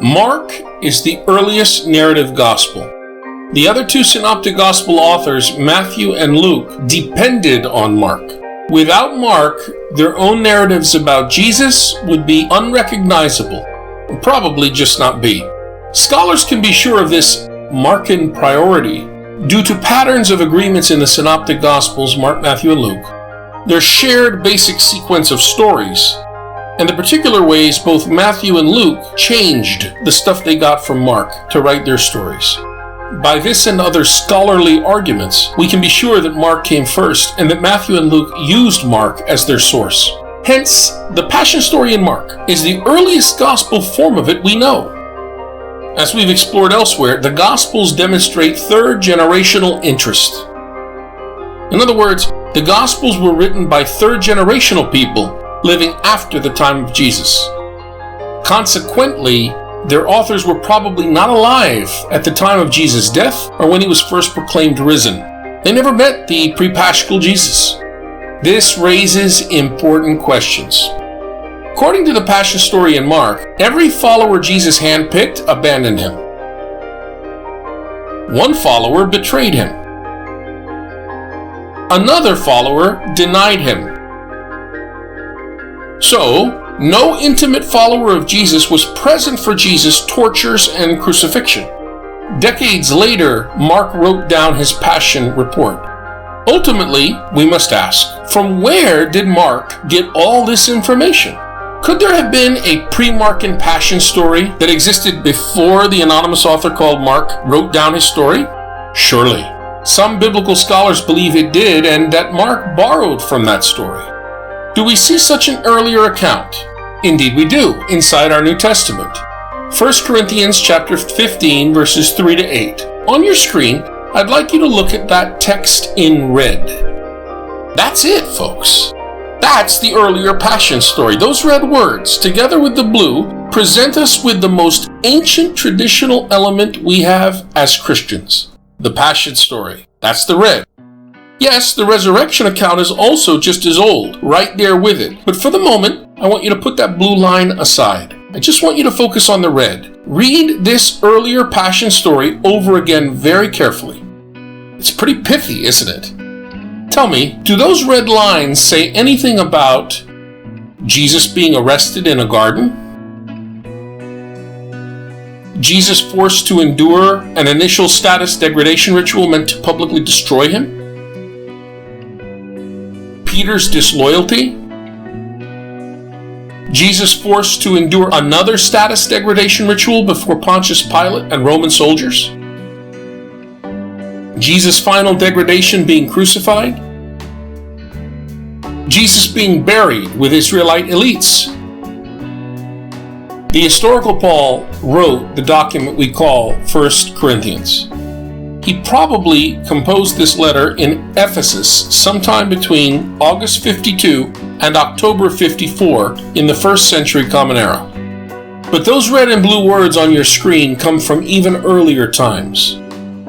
Mark is the earliest narrative gospel. The other two synoptic gospel authors, Matthew and Luke, depended on Mark. Without Mark, their own narratives about Jesus would be unrecognizable, and probably just not be. Scholars can be sure of this Markan priority due to patterns of agreements in the synoptic gospels, Mark, Matthew, and Luke, their shared basic sequence of stories, and the particular ways both Matthew and Luke changed the stuff they got from Mark to write their stories. By this and other scholarly arguments, we can be sure that Mark came first and that Matthew and Luke used Mark as their source. Hence, the Passion story in Mark is the earliest gospel form of it we know. As we've explored elsewhere, the Gospels demonstrate third-generational interest. In other words, the Gospels were written by third-generational people living after the time of Jesus. Consequently, their authors were probably not alive at the time of Jesus' death or when he was first proclaimed risen. They never met the pre-paschal Jesus. This raises important questions. According to the Passion story in Mark, every follower Jesus handpicked abandoned him. One follower betrayed him. Another follower denied him. So, no intimate follower of Jesus was present for Jesus' tortures and crucifixion. Decades later, Mark wrote down his Passion report. Ultimately, we must ask, from where did Mark get all this information? Could there have been a pre-Markan Passion story that existed before the anonymous author called Mark wrote down his story? Surely. Some biblical scholars believe it did and that Mark borrowed from that story. Do we see such an earlier account? Indeed we do, inside our New Testament. 1 Corinthians chapter 15, verses 3 to 8. On your screen, I'd like you to look at that text in red. That's it, folks. That's the earlier Passion story. Those red words, together with the blue, present us with the most ancient traditional element we have as Christians. The Passion story. That's the red. Yes, the resurrection account is also just as old, right there with it. But for the moment, I want you to put that blue line aside. I just want you to focus on the red. Read this earlier Passion story over again very carefully. It's pretty pithy, isn't it? Tell me, do those red lines say anything about Jesus being arrested in a garden? Jesus forced to endure an initial status degradation ritual meant to publicly destroy him? Peter's disloyalty? Jesus forced to endure another status degradation ritual before Pontius Pilate and Roman soldiers? Jesus' final degradation being crucified? Jesus being buried with Israelite elites? The historical Paul wrote the document we call 1 Corinthians. He probably composed this letter in Ephesus sometime between August 52 and October 54 in the 1st century Common Era. But those red and blue words on your screen come from even earlier times.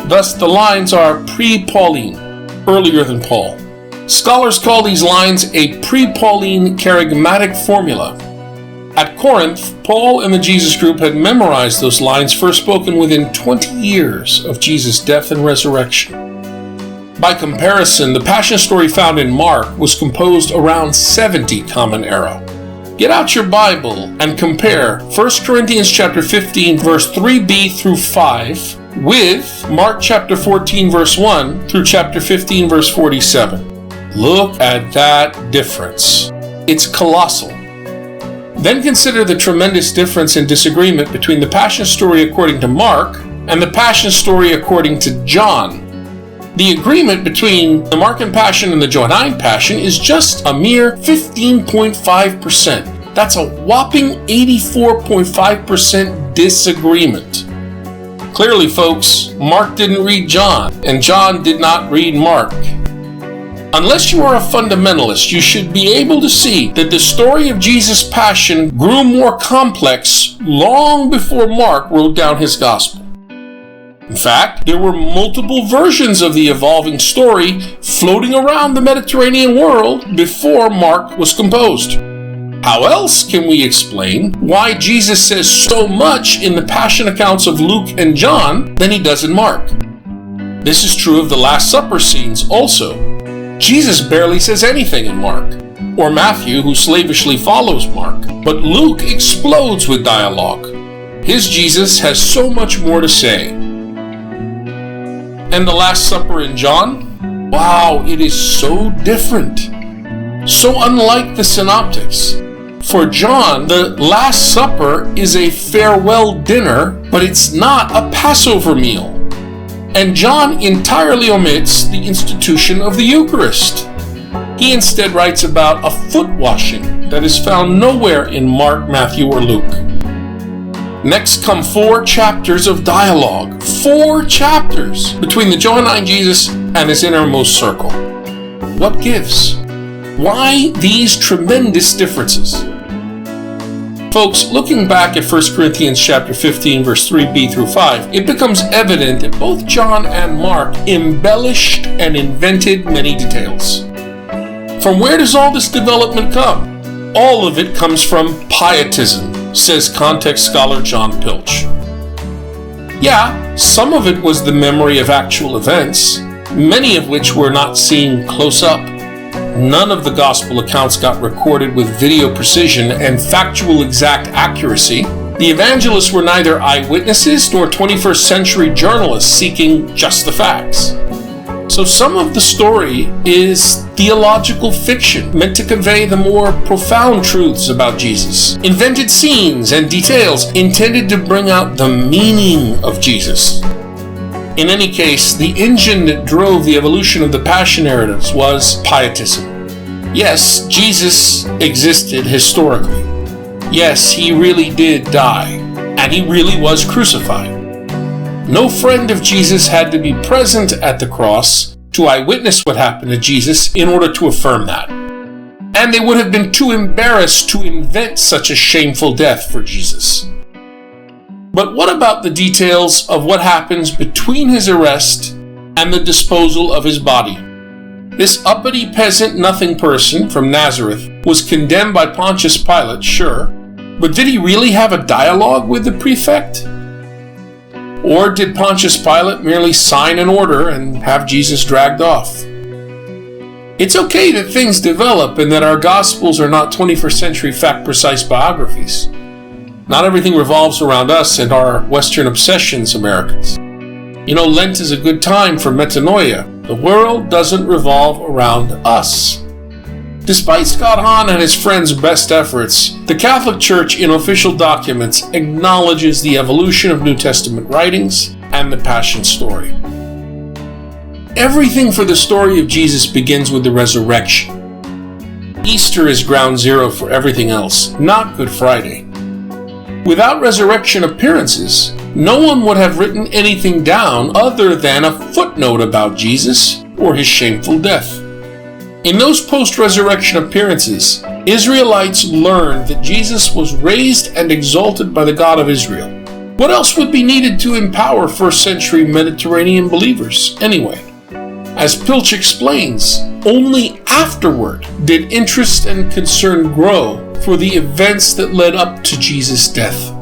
Thus, the lines are pre-Pauline, earlier than Paul. Scholars call these lines a pre-Pauline charismatic formula. At Corinth, Paul and the Jesus group had memorized those lines first spoken within 20 years of Jesus' death and resurrection. By comparison, the Passion story found in Mark was composed around 70 Common Era. Get out your Bible and compare 1 Corinthians chapter 15 verse 3b through 5 with Mark chapter 14 verse 1 through chapter 15 verse 47. Look at that difference. It's colossal. Then consider the tremendous difference in disagreement between the Passion story according to Mark and the Passion story according to John. The agreement between the Markan Passion and the Johannine Passion is just a mere 15.5%. That's a whopping 84.5% disagreement. Clearly, folks, Mark didn't read John, and John did not read Mark. Unless you are a fundamentalist, you should be able to see that the story of Jesus' Passion grew more complex long before Mark wrote down his gospel. In fact, there were multiple versions of the evolving story floating around the Mediterranean world before Mark was composed. How else can we explain why Jesus says so much in the Passion accounts of Luke and John than he does in Mark? This is true of the Last Supper scenes also. Jesus barely says anything in Mark, or Matthew, who slavishly follows Mark, but Luke explodes with dialogue. His Jesus has so much more to say. And the Last Supper in John? Wow, it is so different. So unlike the Synoptics. For John, the Last Supper is a farewell dinner, but it's not a Passover meal. And John entirely omits the institution of the Eucharist. He instead writes about a foot washing that is found nowhere in Mark, Matthew, or Luke. Next come 4 chapters of dialogue. 4 chapters between the Johannine Jesus and his innermost circle. What gives? Why these tremendous differences? Folks, looking back at 1 Corinthians chapter 15, verse 3b through 5, it becomes evident that both John and Mark embellished and invented many details. From where does all this development come? All of it comes from pietism, says context scholar John Pilch. Yeah, some of it was the memory of actual events, many of which were not seen close up. None of the gospel accounts got recorded with video precision and factual exact accuracy. The evangelists were neither eyewitnesses nor 21st century journalists seeking just the facts. So some of the story is theological fiction meant to convey the more profound truths about Jesus. Invented scenes and details intended to bring out the meaning of Jesus. In any case, the engine that drove the evolution of the Passion narratives was pietism. Yes, Jesus existed historically. Yes, he really did die, and he really was crucified. No friend of Jesus had to be present at the cross to eyewitness what happened to Jesus in order to affirm that. And they would have been too embarrassed to invent such a shameful death for Jesus. But what about the details of what happens between his arrest and the disposal of his body? This uppity peasant nothing person from Nazareth was condemned by Pontius Pilate, sure, but did he really have a dialogue with the prefect? Or did Pontius Pilate merely sign an order and have Jesus dragged off? It's okay that things develop and that our Gospels are not 21st century fact-precise biographies. Not everything revolves around us and our Western obsessions, Americans. You know, Lent is a good time for metanoia. The world doesn't revolve around us. Despite Scott Hahn and his friends' best efforts, the Catholic Church in official documents acknowledges the evolution of New Testament writings and the Passion story. Everything for the story of Jesus begins with the resurrection. Easter is ground zero for everything else, not Good Friday. Without resurrection appearances, no one would have written anything down other than a footnote about Jesus or his shameful death. In those post-resurrection appearances, Israelites learned that Jesus was raised and exalted by the God of Israel. What else would be needed to empower first century Mediterranean believers, anyway? As Pilch explains, only afterward did interest and concern grow for the events that led up to Jesus' death.